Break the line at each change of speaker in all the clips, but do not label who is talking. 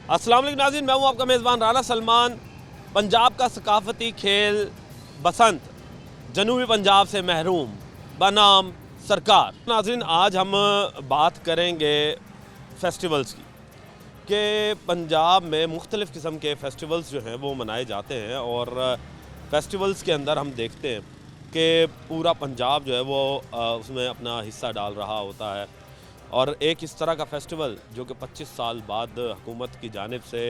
अस्सलाम वालेकुम नाज़रीन, मैं हूँ आपका मेज़बान राना सलमान। पंजाब का सकाफ़ती खेल बसंत जनूबी पंजाब से महरूम बनाम सरकार। नाज़रीन, आज हम बात करेंगे फ़ेस्टिवल्स की कि पंजाब में मुख्तलिफ़ किस्म के फ़ेस्टिवल्स जो हैं वो मनाए जाते हैं और फ़ेस्टिवल्स के अंदर हम देखते हैं कि पूरा पंजाब जो है वो उसमें अपना हिस्सा डाल रहा होता है। और एक इस तरह का फ़ेस्टिवल जो कि 25 साल बाद हुकूमत की जानिब से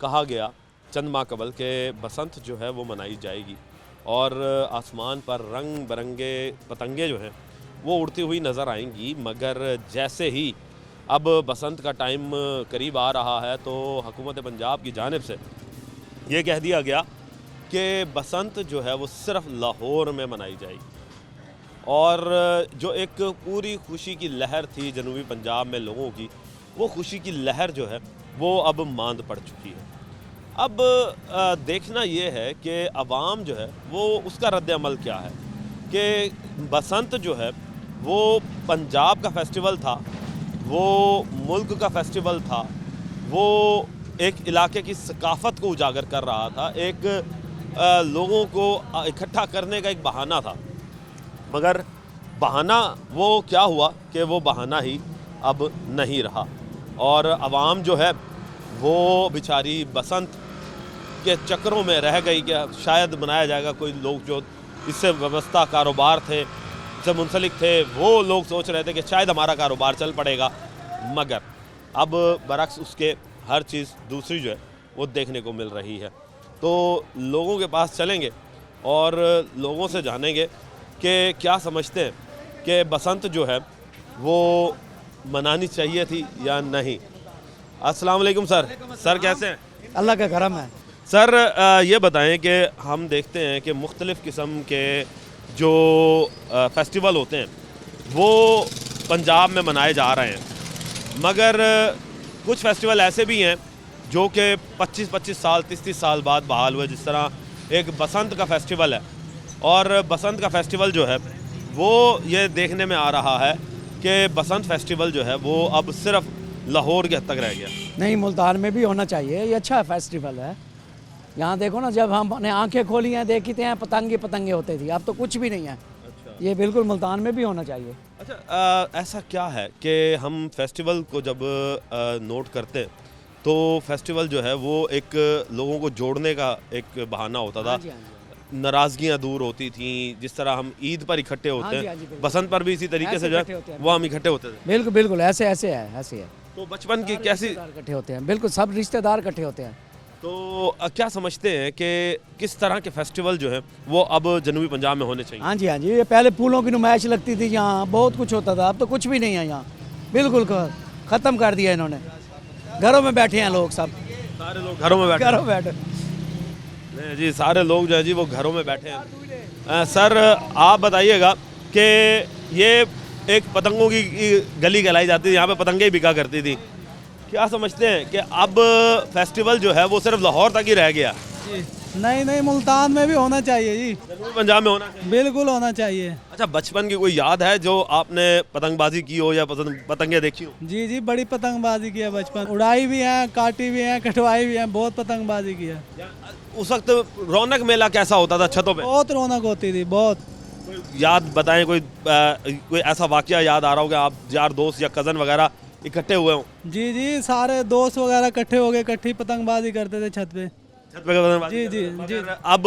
कहा गया चंद माह कबल के बसंत जो है वो मनाई जाएगी और आसमान पर रंग बरंगे पतंगे जो हैं वो उड़ती हुई नज़र आएंगी। मगर जैसे ही अब बसंत का टाइम करीब आ रहा है तो हुकूमत पंजाब की जानिब से ये कह दिया गया कि बसंत जो है वो सिर्फ़ लाहौर में मनाई जाएगी और जो एक पूरी खुशी की लहर थी जनूबी पंजाब में लोगों की, वो खुशी की लहर जो है वो अब मांद पड़ चुकी है। अब देखना ये है कि अवाम जो है वो उसका रद्द-ए-अमल क्या है कि बसंत जो है वो पंजाब का फ़ेस्टिवल था, वो मुल्क का फ़ेस्टिवल था, वो एक इलाके की सकाफ़त को उजागर कर रहा था, एक लोगों को इकट्ठा करने का एक बहाना था। मगर बहाना वो क्या हुआ कि वो बहाना ही अब नहीं रहा और अवाम जो है वो बेचारी बसंत के चक्रों में रह गई कि शायद बनाया जाएगा। कोई लोग जो इससे वाबस्ता कारोबार थे, इससे मुंसलिक थे, वो लोग सोच रहे थे कि शायद हमारा कारोबार चल पड़ेगा। मगर अब बरक्स उसके हर चीज़ दूसरी जो है वो देखने को मिल रही है। तो लोगों के पास चलेंगे और लोगों से जानेंगे कि क्या समझते हैं कि बसंत जो है वो मनानी चाहिए थी या नहीं। अस्सलाम वालेकुम सर। सर कैसे हैं?
अल्लाह का करम है।
सर ये बताएं कि हम देखते हैं कि मुख्तलिफ़ किस्म के जो फेस्टिवल होते हैं वो पंजाब में मनाए जा रहे हैं, मगर कुछ फेस्टिवल ऐसे भी हैं जो कि 25-25 साल 30-30 साल बाद बहाल हुए। जिस तरह एक बसंत का फ़ेस्टिवल है और बसंत का फ़ेस्टिवल जो है वो ये देखने में आ रहा है कि बसंत फ़ेस्टिवल जो है वो अब सिर्फ लाहौर के हद तक रह गया।
नहीं, मुल्तान में भी होना चाहिए, ये अच्छा फेस्टिवल है। यहाँ देखो ना, जब हमने आंखें खोली हैं देखी थे पतंगे पतंगे होते थे, अब तो कुछ भी नहीं है।
अच्छा।
ये बिल्कुल मुल्तान में भी होना चाहिए।
अच्छा, ऐसा क्या है कि हम फेस्टिवल को जब नोट करते हैं तो फेस्टिवल जो है वो एक लोगों को जोड़ने का एक बहाना होता था।
हाँ जी, हाँ जी।
नाराज़गियाँ दूर होती थी। जिस तरह हम ईद पर इकट्ठे होते हैं, बसंत पर भी इसी तरीके से जो है वो हम इकट्ठे होते थे।
बिल्कुल बिल्कुल ऐसे ऐसे है, ऐसे है।
तो बचपन की कैसी
इकट्ठे होते हैं, बिल्कुल सब रिश्तेदार इकट्ठे होते हैं।
तो क्या समझते हैं कि किस तरह के फेस्टिवल जो है वो अब जनूबी पंजाब में होने चाहिए?
हाँ जी, हाँ जी। ये पहले फूलों की नुमाइश लगती थी, यहाँ बहुत कुछ होता था, अब तो कुछ भी नहीं है यहाँ। बिल्कुल ख़त्म कर दिया इन्होंने। घरों में बैठे हैं लोग, सब
सारे लोग घरों में बैठे नहीं जी, सारे लोग जो है जी वो घरों में बैठे हैं। सर आप बताइएगा कि ये एक पतंगों की गली कहलाई जाती थी, यहाँ पे पतंगे ही बिका करती थी। क्या समझते हैं कि अब फेस्टिवल जो है वो सिर्फ लाहौर तक ही रह गया?
जी नहीं नहीं, मुल्तान में भी होना चाहिए जी,
जनूबी पंजाब में होना चाहिए।
बिल्कुल होना चाहिए।
अच्छा, बचपन की कोई याद है जो आपने पतंगबाजी की हो या पतंगे देखी हो?
जी जी, बड़ी पतंगबाजी की है बचपन, उड़ाई भी है, काटी भी है, कटवाई भी है, बहुत पतंगबाजी की है।
उस वक्त रौनक मेला कैसा होता था छतों पे?
बहुत रौनक होती थी, बहुत।
कोई याद बताएं, कोई ऐसा वाकया याद आ रहा हो कि आप यार दोस्त या कज़न वगैरह इकट्ठे हुए हों?
जी जी, सारे दोस्त वगैरह इकट्ठे हो गए, इकट्ठी पतंगबाजी करते थे छत पे।
छत पे पतंगबाजी?
जी जी जी।
अब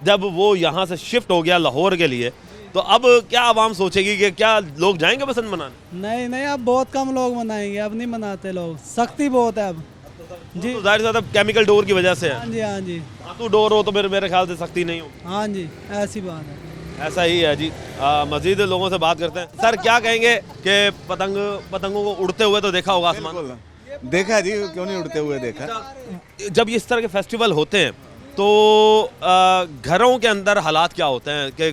जब वो यहाँ से शिफ्ट हो गया लाहौर के लिए तो अब क्या आवाम सोचेगी कि क्या लोग जाएंगे बसंत मनाने?
नहीं नहीं, अब बहुत कम लोग मनाएंगे, अब नहीं मनाते लोग, सख्ती बहुत है अब जी।
तो जाहिर सी बात है केमिकल डोर की वजह से है।
हाँ जी, हाँ जी,
धातु डोर हो तो मेरे ख्याल से सख्ती नहीं हो।
हाँ जी, ऐसी बात है।
ऐसा ही है जी। मजीद लोगों से बात करते हैं। सर क्या कहेंगे कि पतंगों को उड़ते हुए तो देखा होगा आसमान?
देखा जी, क्यों नहीं उड़ते हुए देखा।
जब इस तरह के फेस्टिवल होते हैं तो घरों के अंदर हालात क्या होते हैं कि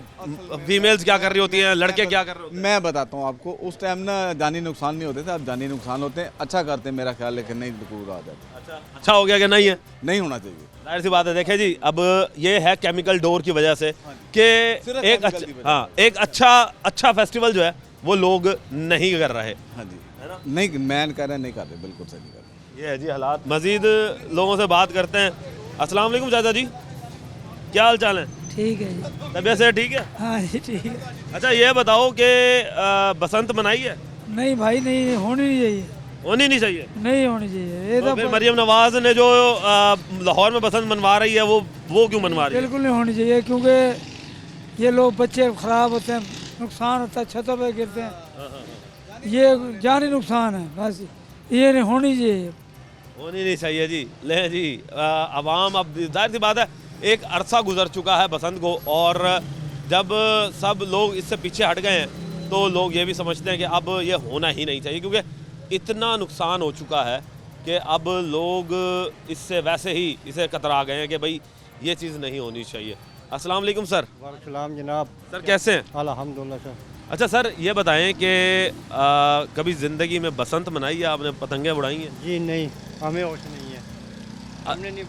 फीमेल्स क्या कर रही होती हैं, लड़के क्या कर रहे होते हैं?
मैं बताता हूँ आपको, उस टाइम ना जानी नुकसान नहीं होते थे, अब जानी नुकसान होते हैं। अच्छा करते हैं मेरा ख्याल, लेकिन नहीं बिल्कुल आ जाता।
अच्छा हो गया कि नहीं है?
नहीं होना चाहिए।
जाहिर सी बात है। देखें जी, अब ये है केमिकल डोर की वजह से कि एक अच्छा फेस्टिवल जो है वो लोग नहीं कर रहे।
हाँ जी, नहीं, मैं कह रहा नहीं कर रहे, बिल्कुल सही कर रहे।
ये है जी हालात। मजीद लोगों से बात करते हैं। अस्सलाम वालेकुम चाचा जी, क्या हाल चाल है?
ठीक है जी।
तबीयत से ठीक है?
हाँ जी ठीक है।
अच्छा ये बताओ कि बसंत मनाई है?
नहीं भाई नहीं होनी नहीं चाहिए,
होनी नहीं चाहिए।
नहीं होनी चाहिए। ये
तो फिर मरियम नवाज ने जो लाहौर में बसंत मनवा रही है वो क्यों मनवा रही है?
बिल्कुल नहीं होनी चाहिए, क्योंकि ये लोग बच्चे ख़राब होते हैं, नुकसान होता है, छतों पे गिरते हैं, ये जानी नुकसान है। बस ये नहीं होनी चाहिए।
होनी नहीं चाहिए जी। ले जी अवाम, अब जाहिर सी बात है एक अरसा गुजर चुका है बसंत को, और जब सब लोग इससे पीछे हट गए हैं तो लोग ये भी समझते हैं कि अब ये होना ही नहीं चाहिए, क्योंकि इतना नुकसान हो चुका है कि अब लोग इससे वैसे ही इसे कतरा गए हैं कि भाई ये चीज़ नहीं होनी चाहिए। अस्सलाम वालेकुम सर।
वालेकुम जनाब।
सर कैसे हैं?
अल्हम्दुलिल्लाह सर।
अच्छा सर ये बताएं कि कभी ज़िंदगी में बसंत मनाई है आपने, पतंगे उड़ाई हैं?
जी नहीं, हमें होश नहीं है, हमने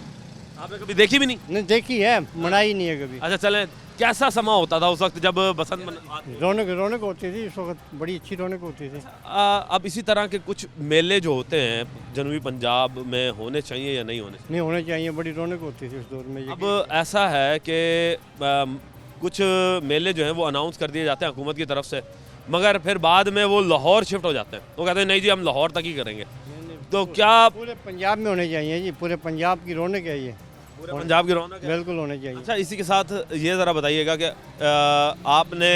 आपने कभी देखी भी नहीं?
नहीं देखी है, मनाई नहीं है कभी।
अच्छा चलें, कैसा समा होता था उस वक्त जब बसंत
रौनक होती थी उस वक्त, बड़ी अच्छी रौनक होती थी।
अब इसी तरह के कुछ मेले जो होते हैं जनूबी पंजाब में होने चाहिए या नहीं होने चाहिए?
नहीं होने चाहिए, बड़ी रौनक होती थी उस दौर में।
अब ऐसा है कि कुछ मेले जो हैं वो अनाउंस कर दिए जाते हैं हुकूमत की तरफ से, मगर फिर बाद में वो लाहौर शिफ्ट हो जाते हैं। वो कहते हैं नहीं जी हम लाहौर तक ही करेंगे। तो क्या
पूरे पंजाब में होने चाहिए जी, पूरे पंजाब की रौनक है ये,
पूरे पंजाब की रौनक है?
बिल्कुल होने चाहिए।
अच्छा इसी के साथ ये ज़रा बताइएगा कि आपने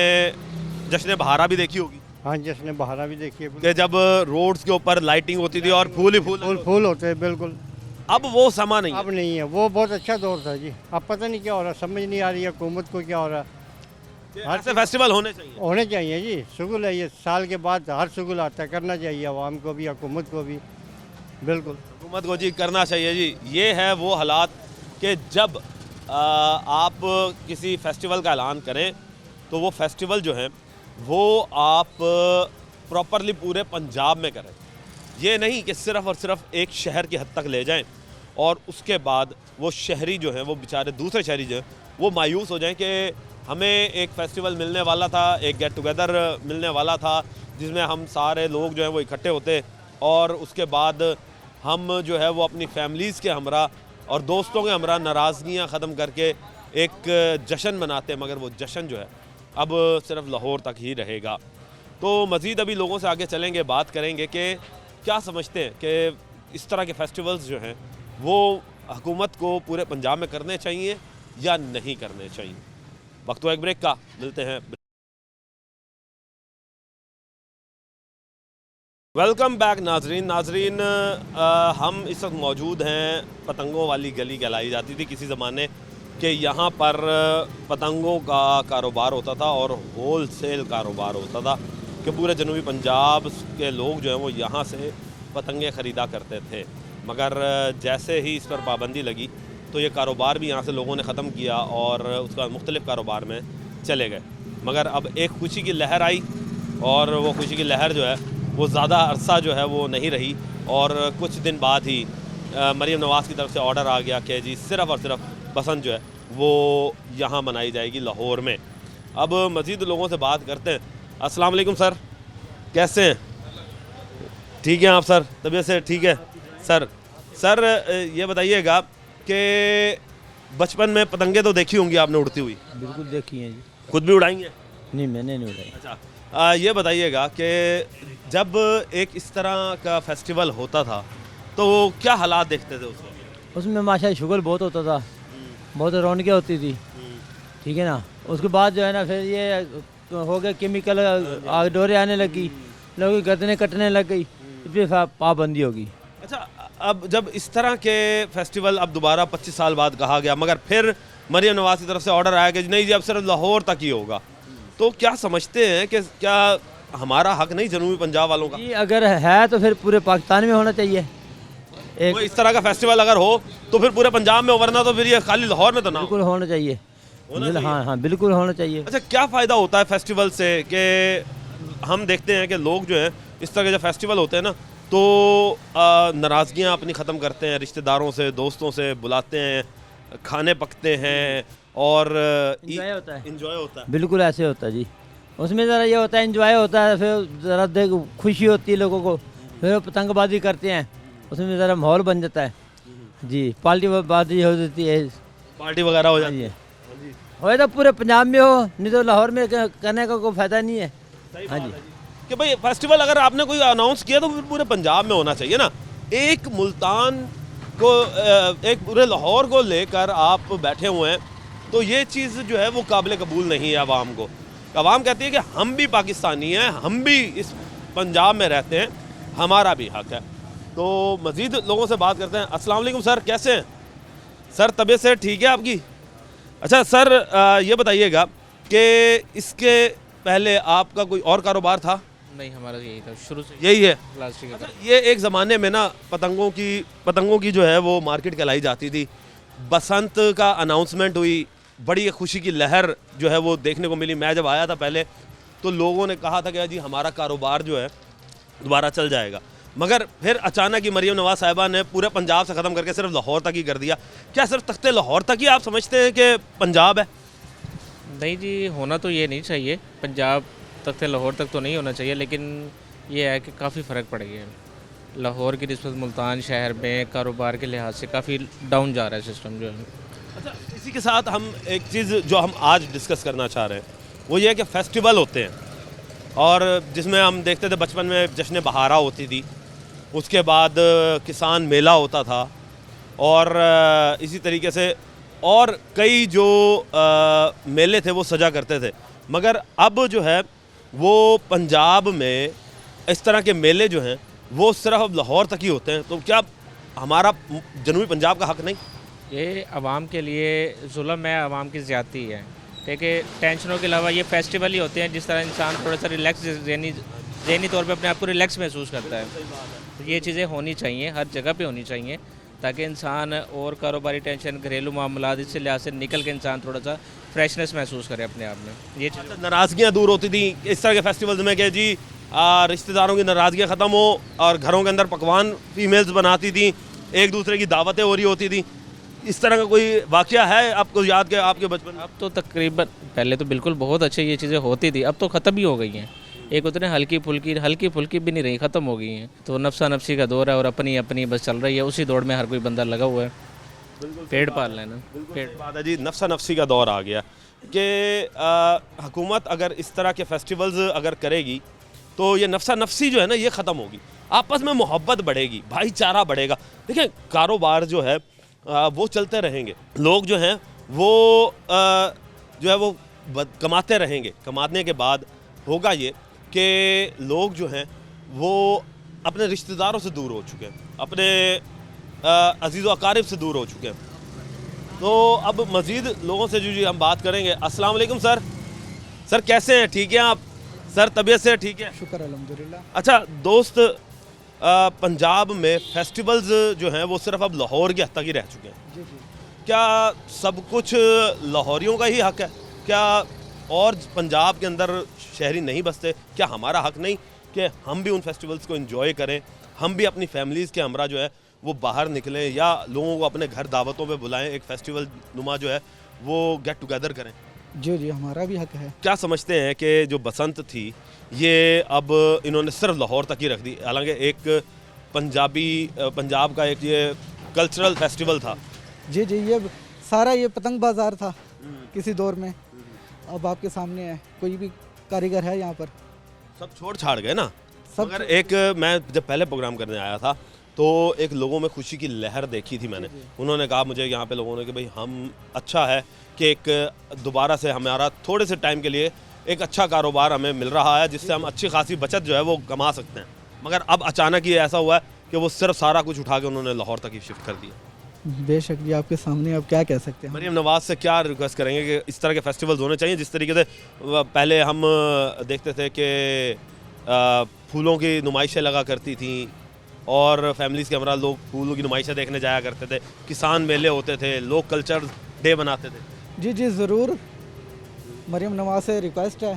जश्न बहारा भी देखी होगी
हाँ, जश्न बहारा भी देखिए,
कि जब रोड्स के ऊपर लाइटिंग होती थी और फूल ही फूल
फूल होते हैं, बिल्कुल।
अब वो समा नहीं है।
अब नहीं है, वो बहुत अच्छा दौर था जी। अब पता नहीं क्या हो रहा, समझ नहीं आ रही है हुकूमत को क्या हो रहा।
हर से फेस्टिवल होने चाहिए।
होने चाहिए जी, शुगल है ये, साल के बाद हर शुगल आता है, करना चाहिए आवाम को भी, हुकूमत को भी, बिल्कुल।
हुकूमत को जी करना चाहिए जी। ये है वो हालात कि जब आप किसी फेस्टिवल का ऐलान करें तो वो फेस्टिवल जो है वो आप प्रॉपरली पूरे पंजाब में करें। ये नहीं कि सिर्फ़ और सिर्फ एक शहर की हद तक ले जाएं और उसके बाद वो शहरी जो हैं वो बेचारे दूसरे शहरी जो हैं वो मायूस हो जाएं कि हमें एक फ़ेस्टिवल मिलने वाला था, एक गेट टुगेदर मिलने वाला था जिसमें हम सारे लोग जो हैं वो इकट्ठे होते और उसके बाद हम जो है वो अपनी फैमिलीज़ के हमरा और दोस्तों के हमरा नाराज़गियाँ ख़त्म करके एक जश्न मनाते, मगर वो जश्न जो है अब सिर्फ लाहौर तक ही रहेगा। तो मज़ीद अभी लोगों से आगे चलेंगे, बात करेंगे कि क्या समझते हैं कि इस तरह के फेस्टिवल्स जो हैं वो हुकूमत को पूरे पंजाब में करने चाहिए या नहीं करने चाहिए। वक्त तो एक ब्रेक का, मिलते हैं। वेलकम बैक नाजरीन। हम इस वक्त मौजूद हैं पतंगों वाली गली कहलाई जाती थी किसी ज़माने कि यहाँ पर पतंगों का कारोबार होता था और होल सेल कारोबार होता था कि पूरे जनूबी पंजाब के लोग जो हैं वो यहाँ से पतंगे ख़रीदा करते थे। मगर जैसे ही इस पर पाबंदी लगी तो ये कारोबार भी यहाँ से लोगों ने ख़त्म किया और उसका मुख्तलिफ़ कारोबार में चले गए। मगर अब एक खुशी की लहर आई और वो खुशी की लहर जो है वो ज़्यादा अरसा जो है वो नहीं रही और कुछ दिन बाद ही मरीम नवाज़ की तरफ से ऑर्डर आ गया कि जी सिर्फ़ और सिर्फ बसंत जो है वो यहाँ मनाई जाएगी लाहौर में। अब मज़ीद लोगों से बात करते हैं। अस्सलाम वालेकुम सर, कैसे हैं? ठीक हैं आप सर? तबीयत से ठीक है सर ये बताइएगा कि बचपन में पतंगे तो देखी होंगी आपने उड़ती हुई?
बिल्कुल देखी है जी।
खुद भी उड़ाई हैं?
नहीं मैंने नहीं उड़ाई।
अच्छा ये बताइएगा कि जब एक इस तरह का फेस्टिवल होता था तो क्या हालात देखते थे उस वक्त?
उसमें माशा शुगर बहुत होता था, बहुत रौनकें होती थी, ठीक है ना। उसके बाद जो है ना फिर ये हो गया केमिकल डोरे आने लगी, लोगों की गर्दनें कटने लग गई, इस पर पाबंदी होगी।
अच्छा अब जब इस तरह के फेस्टिवल अब दोबारा 25 साल बाद कहा गया, मगर फिर मरीम नवाज़ की तरफ से ऑर्डर आया कि नहीं जी अब सिर्फ लाहौर तक ही होगा, तो क्या समझते हैं कि क्या हमारा हक नहीं जनूबी पंजाब वालों का?
जी अगर है तो फिर पूरे पाकिस्तान में होना चाहिए। एक
कोई इस तरह का फेस्टिवल अगर हो तो फिर पूरे पंजाब में हो, वरना तो फिर ये खाली लाहौर में तो ना हो।
बिल्कुल होना चाहिए, हाँ बिल्कुल होना चाहिए।
अच्छा क्या फ़ायदा होता है फेस्टिवल से कि हम देखते हैं कि लोग जो हैं इस तरह के जब फेस्टिवल होते हैं ना तो नाराज़गियाँ अपनी ख़त्म करते हैं, रिश्तेदारों से दोस्तों से बुलाते हैं, खाने पकते हैं और
इंजॉय होता है।
इंजॉय होता है।
बिल्कुल ऐसे होता है जी, उसमें ज़रा ये होता है इंजॉय होता है, फिर ज़रा देख खुशी होती है लोगों को, फिर वो पतंगबाजी करते हैं, उसमें ज़रा माहौल बन जाता है जी। पार्टी बाजी हो जाती है
पार्टी वगैरह हो जाती
जी।
है।
हो तो पूरे पंजाब में हो, नहीं तो लाहौर में करने का कोई फ़ायदा नहीं है। हाँ जी।
कि भाई फेस्टिवल अगर आपने कोई अनाउंस किया तो फिर पूरे पंजाब में होना चाहिए ना। एक मुल्तान को एक पूरे लाहौर को लेकर आप बैठे हुए हैं, तो ये चीज़ जो है वो काबिल कबूल नहीं है आवाम को। आवाम कहती है कि हम भी पाकिस्तानी हैं, हम भी इस पंजाब में रहते हैं, हमारा भी हक है। तो मज़ीद लोगों से बात करते हैं। अस्सलाम वालेकुम सर, कैसे हैं सर? तबीयत से ठीक है आपकी? अच्छा सर, ये बताइएगा कि इसके पहले आपका कोई और कारोबार था?
नहीं, हमारा यही था शुरू से,
यही है
प्लास्टिक का।
अच्छा, ये एक ज़माने में ना पतंगों की जो है वो मार्केट कहलाई जाती थी। बसंत का अनाउंसमेंट हुई, बड़ी एक खुशी की लहर जो है वो देखने को मिली। मैं जब आया था पहले तो लोगों ने कहा था कि जी हमारा कारोबार जो है दोबारा चल जाएगा, मगर फिर अचानक ही मरीम नवाज़ साहिबा ने पूरे पंजाब से ख़त्म करके सिर्फ लाहौर तक ही कर दिया। क्या सिर्फ तख्ते लाहौर तक ही आप समझते हैं कि पंजाब है?
नहीं जी, होना तो ये नहीं चाहिए, पंजाब तक से लाहौर तक तो नहीं होना चाहिए, लेकिन ये है कि काफ़ी फ़र्क पड़ गया है। लाहौर की निस्बत मुल्तान शहर में कारोबार के लिहाज से काफ़ी डाउन जा रहा है सिस्टम जो है।
अच्छा, इसी के साथ हम एक चीज़ जो हम आज डिस्कस करना चाह रहे हैं वो ये है कि फेस्टिवल होते हैं, और जिसमें हम देखते थे बचपन में जश्न बहारा होती थी, उसके बाद किसान मेला होता था, और इसी तरीके से और कई जो मेले थे वो सजा करते थे। मगर अब जो है वो पंजाब में इस तरह के मेले जो हैं वो सिर्फ अब लाहौर तक ही होते हैं। तो क्या हमारा जनूबी पंजाब का हक नहीं?
ये आवाम के लिए जुल्म है, आवाम की ज़्यादती है, क्योंकि टेंशनों के अलावा ये फेस्टिवल ही होते हैं जिस तरह इंसान थोड़ा सा रिलैक्स ज़हनी तौर पे अपने आप को रिलैक्स महसूस करता है। तो ये चीज़ें होनी चाहिए, हर जगह पे होनी चाहिए, ताकि इंसान और कारोबारी टेंशन, घरेलू मामलात, इससे लिहाज से निकल के इंसान थोड़ा सा फ्रेशनेस महसूस करे अपने आप में। ये चीज़
नाराज़गियाँ दूर होती थी इस तरह के फेस्टिवल्स में कि जी रिश्तेदारों की नाराज़गियाँ ख़त्म हो, और घरों के अंदर पकवान फीमेल्स बनाती थी, एक दूसरे की दावतें हो रही होती थी। इस तरह का कोई वाक़या है आपको याद के आपके बचपन में?
अब तो तकरीबन, पहले तो बिल्कुल बहुत अच्छे ये चीज़ें होती थी, अब तो ख़त्म ही हो गई हैं। एक उतने हल्की फुल्की भी नहीं रही, ख़त्म हो गई हैं। तो नफ्सा नफ्सी का दौर है और अपनी अपनी बस चल रही है, उसी दौड़ में हर कोई बंदा लगा हुआ है, पेड़ पाल लेना। पेड़
बात है जी, नफ्सा नफ्सी का दौर आ गया कि हुकूमत अगर इस तरह के फेस्टिवल्स अगर करेगी तो ये नफ्सा नफ्सी जो है ना ये ख़त्म होगी, आपस में मोहब्बत बढ़ेगी, भाईचारा बढ़ेगा। देखिए कारोबार जो है वो चलते रहेंगे, लोग जो हैं वो जो है वो कमाते रहेंगे। कमाने के बाद होगा ये कि लोग जो हैं वो अपने रिश्तेदारों से दूर हो चुके हैं, अपने अजीज़ व अकारिब से दूर हो चुके हैं। तो अब मज़ीद लोगों से जो जी हम बात करेंगे। अस्सलाम वालेकुम सर। सर कैसे हैं, ठीक हैं आप? सर तबीयत से ठीक है?
शुक्र अल्हम्दुलिल्लाह।
अच्छा दोस्त, पंजाब में फेस्टिवल्स जो हैं वो सिर्फ अब लाहौर के हद तक ही रह चुके हैं।
जी जी।
क्या सब कुछ लाहौरियों का ही हक है? क्या और पंजाब के अंदर शहरी नहीं बसते? क्या हमारा हक नहीं कि हम भी उन फेस्टिवल्स को एंजॉय करें, हम भी अपनी फैमिलीज़ के हमरा जो है वो बाहर निकलें, या लोगों को अपने घर दावतों पे बुलाएं, एक फेस्टिवल नुमा जो है वो गेट टुगेदर करें?
जी जी, हमारा भी हक है।
क्या समझते हैं कि जो बसंत थी ये अब इन्होंने सिर्फ लाहौर तक ही रख दी, हालांकि एक पंजाब का एक ये कल्चरल फेस्टिवल था?
जी जी, ये सारा ये पतंग बाज़ार था किसी दौर में, अब आपके सामने है, कोई भी कारीगर है यहाँ पर?
सब छोड़ छाड़ गए ना।
सब
मगर एक मैं जब पहले प्रोग्राम करने आया था तो एक लोगों में खुशी की लहर देखी थी मैंने। उन्होंने कहा मुझे यहाँ पे लोगों ने कि भाई हम अच्छा है कि एक दोबारा से हमारा थोड़े से टाइम के लिए एक अच्छा कारोबार हमें मिल रहा है जिससे हम अच्छी खासी बचत जो है वो कमा सकते हैं। मगर अब अचानक ये ऐसा हुआ है कि वो सिर्फ सारा कुछ उठा के उन्होंने लाहौर तक ही शिफ्ट कर दिया।
बेशक जी, आपके सामने अब क्या कह सकते हैं।
मरीम नवाज़ से क्या रिक्वेस्ट करेंगे कि इस तरह के फेस्टिवल्स होने चाहिए जिस तरीके से पहले हम देखते थे कि फूलों की नुमाइशें लगा करती थी और फैमिलीज़ के हमरा लोग फूलों की नुमाइशें देखने जाया करते थे, किसान मेले होते थे, लोग कल्चर डे बनाते थे।
जी जी, ज़रूर मरीम नवाज़ से रिक्वेस्ट है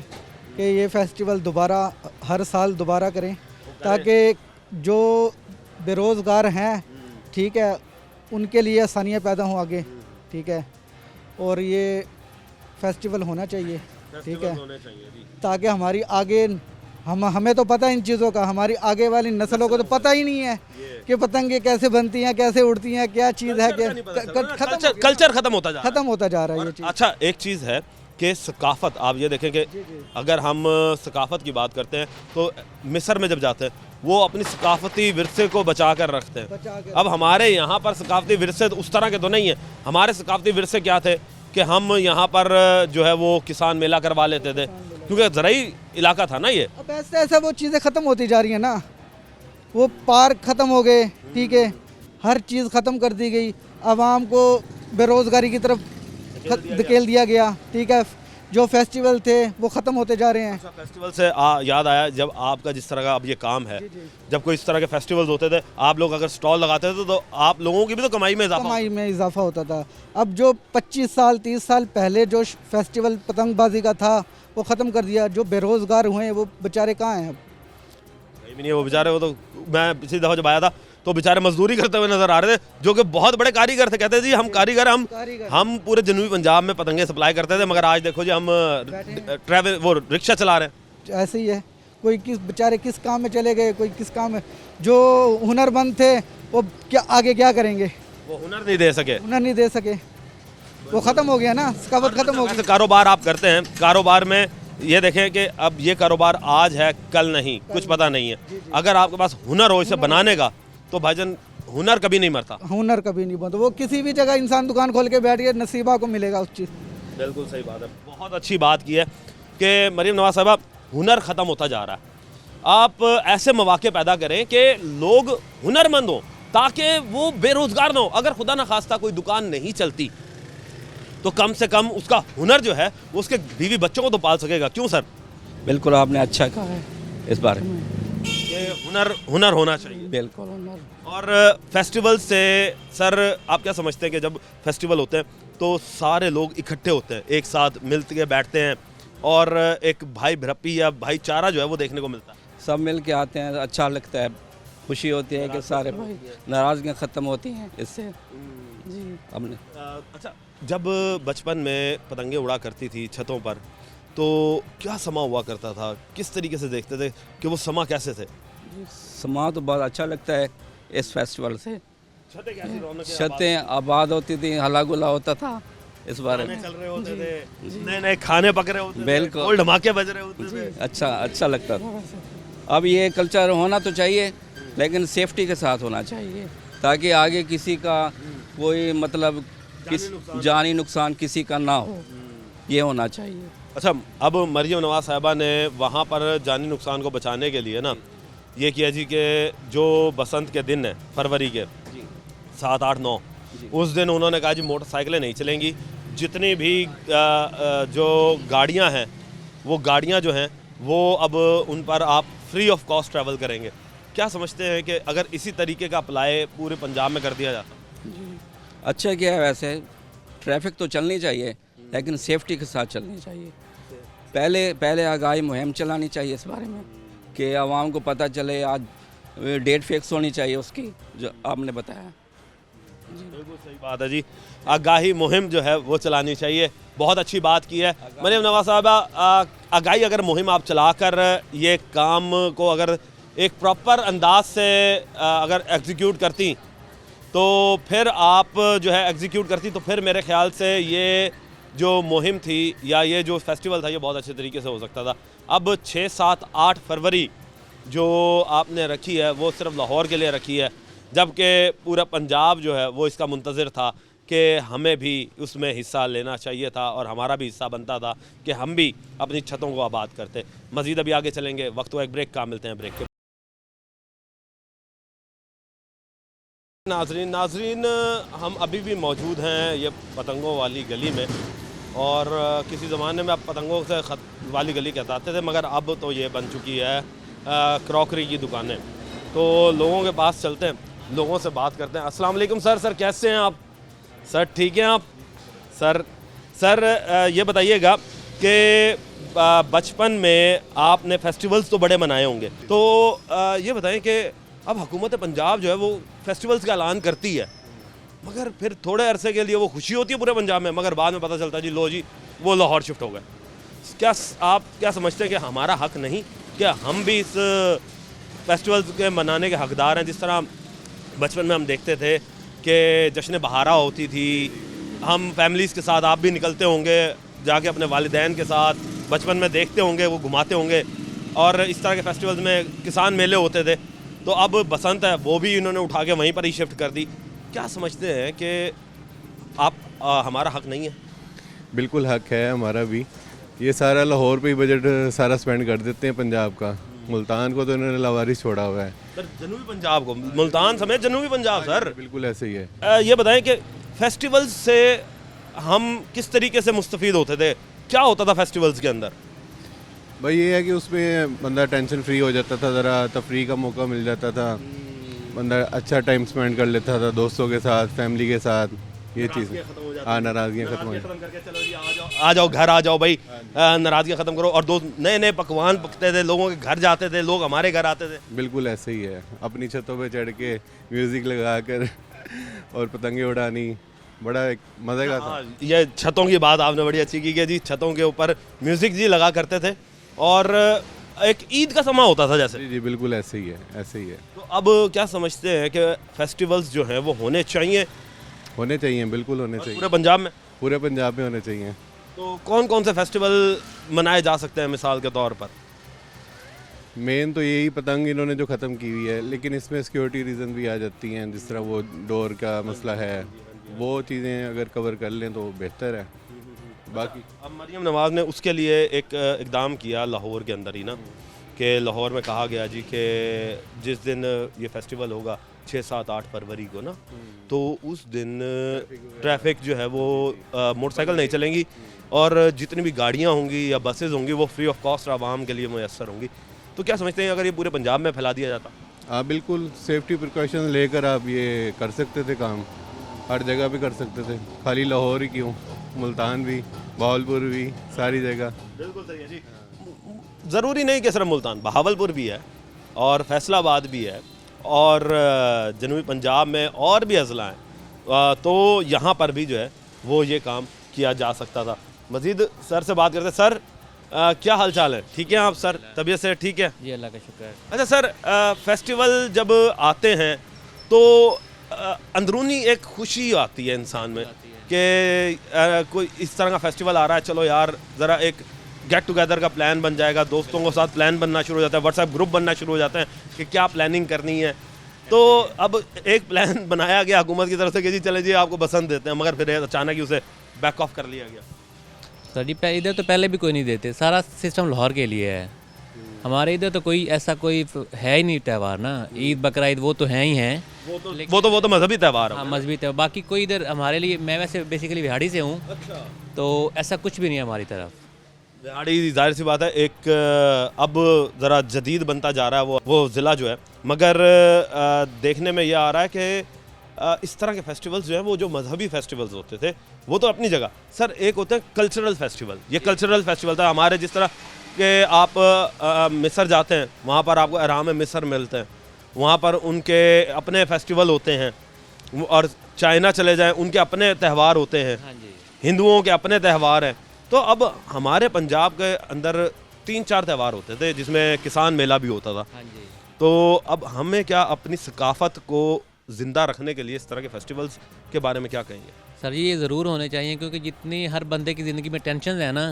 कि ये फेस्टिवल दोबारा हर साल दोबारा करें, ताकि जो बेरोज़गार हैं, ठीक है, उनके लिए आसानियाँ पैदा हों आगे, ठीक है, और ये फेस्टिवल होना चाहिए, ठीक है, ताकि हमारी आगे हमें तो पता है इन चीज़ों का, हमारी आगे वाली नस्लों को तो पता ही नहीं है कि पतंगे कैसे बनती हैं, कैसे उड़ती हैं, क्या चीज़ है कि
कल्चर खत्म होता जा रहा है।
खत्म होता जा रहा है ये चीज़।
अच्छा, एक चीज़ है कि सकाफत, आप ये देखें कि अगर हम सकाफत की बात करते हैं तो मिस्र में जब जाते हैं वो अपनी सकाफती विरसे को बचा कर रखते हैं। अब हमारे यहाँ पर सकाफती विरसे तो उस तरह के तो नहीं है। हमारे सकाफती विरसे क्या थे कि हम यहाँ पर जो है वो किसान मेला करवा लेते थे, क्योंकि ज़राई इलाका था ना ये।
अब ऐसे ऐसा वो चीज़ें ख़त्म होती जा रही हैं ना, वो पार्क ख़त्म हो गए, ठीक है, हर चीज़ ख़त्म कर दी गई, आवाम को बेरोज़गारी की तरफ धकेल दिया गया, ठीक है, जो फेस्टिवल थे वो ख़त्म होते जा रहे हैं।
अच्छा, फेस्टिवल से याद आया, जब आपका जिस तरह का अब ये काम है, जब कोई इस तरह के फेस्टिवल्स होते थे, आप लोग अगर स्टॉल लगाते थे तो आप लोगों की भी तो कमाई में
इजाफा होता था। अब जो 25 साल 30 साल पहले जो फेस्टिवल पतंगबाजी का था वो ख़त्म कर दिया। जो बेरोज़गार हुए हैं वो बेचारे कहाँ हैं? अब
कहीं भी नहीं है वो बेचारे। वो तो मैं पिछली दफ़ा जब आया था तो बेचारे मजदूरी करते हुए नजर आ रहे थे, जो कि बहुत बड़े कारीगर थे। कहते जी हम कारीगर, हम पूरे जनूबी पंजाब में पतंगे सप्लाई करते थे, मगर आज देखो जी हम ट्रैवल वो रिक्शा चला रहे हैं।
ऐसे ही है, कोई किस बेचारे किस काम में चले गए, कोई किस काम में। जो हुनरमंद थे वो क्या आगे क्या करेंगे?
वो हुनर नहीं दे सके,
वो ख़त्म हो गया ना, सकाफत ख़त्म हो गई।
कारोबार आप करते हैं, कारोबार में ये देखें कि अब ये कारोबार आज है कल नहीं, कुछ पता नहीं है। अगर आपके पास हुनर हो इसे बनाने का तो भाईजान हुनर कभी नहीं मरता।
हुनर कभी नहीं बनता। वो किसी भी जगह इंसान दुकान खोल के बैठ गया, नसीबा को मिलेगा उस चीज़।
बिल्कुल सही बात है, बहुत अच्छी बात की है कि मरीम नवाज साहब, हुनर ख़त्म होता जा रहा है। आप ऐसे मौके पैदा करें कि लोग हुनरमंद हों, ताकि वो बेरोज़गार ना हो। अगर खुदा न खास्ता कोई दुकान नहीं चलती तो कम से कम उसका हुनर जो है वो उसके बीवी बच्चों को तो पाल सकेगा। क्यों सर?
बिल्कुल, आपने अच्छा कहा है इस बारे में,
हुनर होना चाहिए।
बिल्कुल।
और फेस्टिवल से सर आप क्या समझते हैं कि जब फेस्टिवल होते हैं तो सारे लोग इकट्ठे होते हैं, एक साथ मिलते के बैठते हैं और एक भाई भरप्पी या भाईचारा जो है वो देखने को मिलता है।
सब मिल के आते हैं, अच्छा लगता है, खुशी होती है कि सारे भाई नाराज़गियाँ ख़त्म होती हैं इससे जी। हमने
अच्छा, जब बचपन में पतंगे उड़ा करती थी छतों पर तो क्या समा हुआ करता था? किस तरीके से देखते थे कि वो समा कैसे थे?
समा तो बहुत अच्छा लगता है इस फेस्टिवल से।
छतें कैसी रौनक,
छतें आबाद होती थी, हला गुला होता था, इस बारे में
चल रहे होते थे, नए नए खाने पक रहे होते थे,
बिल्कुल,
ढोल धमाके बज रहे होते थे।
अच्छा लगता था। अब ये कल्चर होना तो चाहिए, लेकिन सेफ्टी के साथ होना चाहिए, ताकि आगे किसी का कोई मतलब जानी नुकसान किसी का ना हो, ये होना चाहिए।
अच्छा, अब मरियम नवाज साहिबा ने वहाँ पर जानी नुकसान को बचाने के लिए ना ये किया जी कि जो बसंत के दिन है फरवरी के 7, 8, 9 उस दिन उन्होंने कहा जी मोटरसाइकिलें नहीं चलेंगी, जितनी भी जो गाड़ियाँ हैं वो गाड़ियाँ जो हैं वो अब उन पर आप फ्री ऑफ कॉस्ट ट्रैवल करेंगे। क्या समझते हैं कि अगर इसी तरीके का अप्लाई पूरे पंजाब में कर दिया जाता?
अच्छा क्या है, वैसे ट्रैफिक तो चलनी चाहिए लेकिन सेफ्टी के साथ चलनी चाहिए। पहले आगाही मुहिम चलानी चाहिए इस बारे में कि आवाम को पता चले। आज डेट फिक्स होनी चाहिए उसकी, जो आपने बताया।
बिल्कुल सही बात है जी, आगाही मुहिम जो है वो चलानी चाहिए। बहुत अच्छी बात की है मरियम नवाज साहबा। आगाही अगर मुहिम आप चलाकर ये काम को अगर एक प्रॉपर अंदाज से अगर एग्जीक्यूट करती तो फिर आप जो है एग्जीक्यूट करती तो फिर मेरे ख्याल से ये जो मुहिम थी या ये जो फेस्टिवल था ये बहुत अच्छे तरीके से हो सकता था। अब 6, 7, 8 फरवरी जो आपने रखी है वो सिर्फ लाहौर के लिए रखी है, जबकि पूरा पंजाब जो है वो इसका मुंतज़िर था कि हमें भी उसमें हिस्सा लेना चाहिए था और हमारा भी हिस्सा बनता था कि हम भी अपनी छतों को आबाद करते। मज़ीद अभी आगे चलेंगे, वक्त हुआ एक ब्रेक का, मिलते हैं ब्रेक के। नाजरीन हम अभी भी मौजूद हैं ये पतंगों वाली गली में, और किसी ज़माने में अब पतंगों से वाली गली कहते थे, मगर अब तो ये बन चुकी है क्रॉकरी की दुकानें। तो लोगों के पास चलते हैं, लोगों से बात करते हैं। अस्सलाम वालेकुम सर कैसे हैं आप? सर ठीक हैं आप? सर ये बताइएगा कि बचपन में आपने फेस्टिवल्स तो बड़े मनाए होंगे, तो ये बताएं कि अब हुकूमत पंजाब जो है वो फेस्टिवल्स का ऐलान करती है, मगर फिर थोड़े अरसे के लिए वो खुशी होती है पूरे पंजाब में, मगर बाद में पता चलता है जी लो जी वो लाहौर शिफ्ट हो गए। क्या आप क्या समझते हैं कि हमारा हक नहीं? क्या हम भी इस फेस्टिवल्स के मनाने के हकदार हैं? जिस तरह बचपन में हम देखते थे कि जश्न बहारा होती थी, हम फैमिलीज़ के साथ, आप भी निकलते होंगे जाके अपने वालिदैन के साथ, बचपन में देखते होंगे, वो घुमाते होंगे, और इस तरह के फेस्टिवल्स में किसान मेले होते थे। तो अब बसंत है, वो भी इन्होंने उठा के वहीं पर ही शिफ्ट कर दी। क्या समझते हैं कि आप हमारा हक नहीं है?
बिल्कुल हक है हमारा भी। ये सारा लाहौर पे ही बजट सारा स्पेंड कर देते हैं पंजाब का। मुल्तान को तो इन्होंने लावारिस छोड़ा हुआ है।
सर जनूबी पंजाब को, मुल्तान समेत जनूबी पंजाब सर।
बिल्कुल ऐसे ही है।
ये बताएं कि फेस्टिवल्स से हम किस तरीके से मुस्तफ़ीद होते थे? क्या होता था फेस्टिवल्स के अंदर?
भाई ये है कि उसमें बंदा टेंशन फ्री हो जाता था, ज़रा तफरी का मौका मिल जाता था, बंदा अच्छा टाइम स्पेंड कर लेता था दोस्तों के साथ, फैमिली के साथ। ये चीज़ हाँ, नाराज़गियाँ खत्म हो जाती।
आ जाओ घर आ जाओ भाई, नाराज़गियाँ ख़त्म करो। और दोस्त नए नए पकवान पकते थे, लोगों के घर जाते थे, लोग हमारे घर आते थे।
बिल्कुल ऐसे ही है। अपनी छतों पे चढ़ के म्यूज़िक लगा कर और पतंगे उड़ानी, बड़ा एक मज़े का था।
ये छतों की बात आपने बड़ी अच्छी की कि जी छतों के ऊपर म्यूज़िक जी लगा करते थे, और एक ईद का समा होता था जैसे।
जी बिल्कुल ऐसे ही है, ऐसे ही है।
तो अब क्या समझते हैं कि फेस्टिवल्स जो हैं वो होने चाहिए?
होने चाहिए, बिल्कुल होने चाहिए।
पूरे पंजाब में?
पूरे पंजाब में होने चाहिए।
तो कौन कौन से फेस्टिवल मनाए जा सकते हैं मिसाल के तौर पर?
मेन तो यही पतंग इन्होंने जो ख़त्म की हुई है, लेकिन इसमें सिक्योरिटी रीज़न भी आ जाती हैं, जिस तरह वो डोर का मसला है, वो चीज़ें अगर कवर कर लें तो बेहतर है। बाकी
अब मरियम नवाज़ ने उसके लिए एक इकदाम किया लाहौर के अंदर ही ना, कि लाहौर में कहा गया जी कि जिस दिन ये फेस्टिवल होगा 6, 7, 8 फरवरी को ना, तो उस दिन ट्रैफिक जो है वो मोटरसाइकिल नहीं चलेंगी, और जितनी भी गाड़ियाँ होंगी या बसेज होंगी वो फ्री ऑफ कॉस्ट आवाम के लिए मुयस्सर होंगी। तो क्या समझते हैं अगर ये पूरे पंजाब में फैला दिया जाता?
हाँ बिल्कुल, सेफ्टी प्रिकॉशन लेकर आप ये कर सकते थे काम, हर जगह भी कर सकते थे, खाली लाहौर ही क्यों, मुल्तान भी, बहावलपुर भी, सारी जगह।
बिल्कुल सही है जी। ज़रूरी नहीं कि सिर्फ मुल्तान, बहावलपुर भी है और फैसलाबाद भी है, और जनूबी पंजाब में और भी अजला हैं, तो यहाँ पर भी जो है वो ये काम किया जा सकता था। मज़ीद सर से बात करते हैं। सर क्या हाल चाल है? ठीक है आप सर? तबीयत से ठीक है?
जी अल्लाह का शुक्र है।
अच्छा सर, फेस्टिवल जब आते हैं तो अंदरूनी एक खुशी आती है इंसान में कि कोई इस तरह का फेस्टिवल आ रहा है, चलो यार ज़रा एक गेट टुगेदर का प्लान बन जाएगा, दोस्तों के साथ प्लान बनना शुरू हो जाता है, व्हाट्सएप ग्रुप बनना शुरू हो जाते हैं कि क्या प्लानिंग करनी है। तो अब एक प्लान बनाया गया हुकूमत की तरफ से कि जी चले जी आपको बसंत देते हैं, मगर फिर अचानक ही उसे बैक ऑफ कर लिया गया।
सर जी इधर तो पहले भी कोई नहीं देते, सारा सिस्टम लाहौर के लिए है। हमारे इधर तो कोई ऐसा कोई है ही नहीं त्यौहार ना, ईद बकरा ईद वो तो हैं ही हैं,
वो तो मजहबी त्यौहार है।
हाँ मजहबी त्यौहार, बाकी कोई इधर हमारे लिए, मैं वैसे बेसिकली बिहाड़ी से हूँ, तो ऐसा कुछ भी नहीं है हमारी तरफ।
बिहाड़ी जाहिर सी बात है एक अब ज़रा जदीद बनता जा रहा है वो ज़िला जो है, मगर देखने में यह आ रहा है कि इस तरह के फेस्टिवल्स जो हैं वो जो मजहबी फेस्टिवल्स होते थे वो तो अपनी जगह, सर एक होते हैं कल्चरल फेस्टिवल। ये कल्चरल फेस्टिवल था हमारे, जिस तरह कि आप मिस्र जाते हैं, वहाँ पर आपको अहराम मिस्र मिलते हैं, वहाँ पर उनके अपने फेस्टिवल होते हैं, और चाइना चले जाएं उनके अपने त्यौहार होते हैं, हिंदुओं के अपने त्यौहार हैं। तो अब हमारे पंजाब के अंदर 3-4 त्यौहार होते थे जिसमें किसान मेला भी होता था। तो अब हमें क्या अपनी सकाफ़त को ज़िंदा रखने के लिए इस तरह के फेस्टिवल्स के बारे में क्या कहेंगे?
सर जी ये ज़रूर होने चाहिए, क्योंकि जितनी हर बंदे की ज़िंदगी में टेंशन है ना,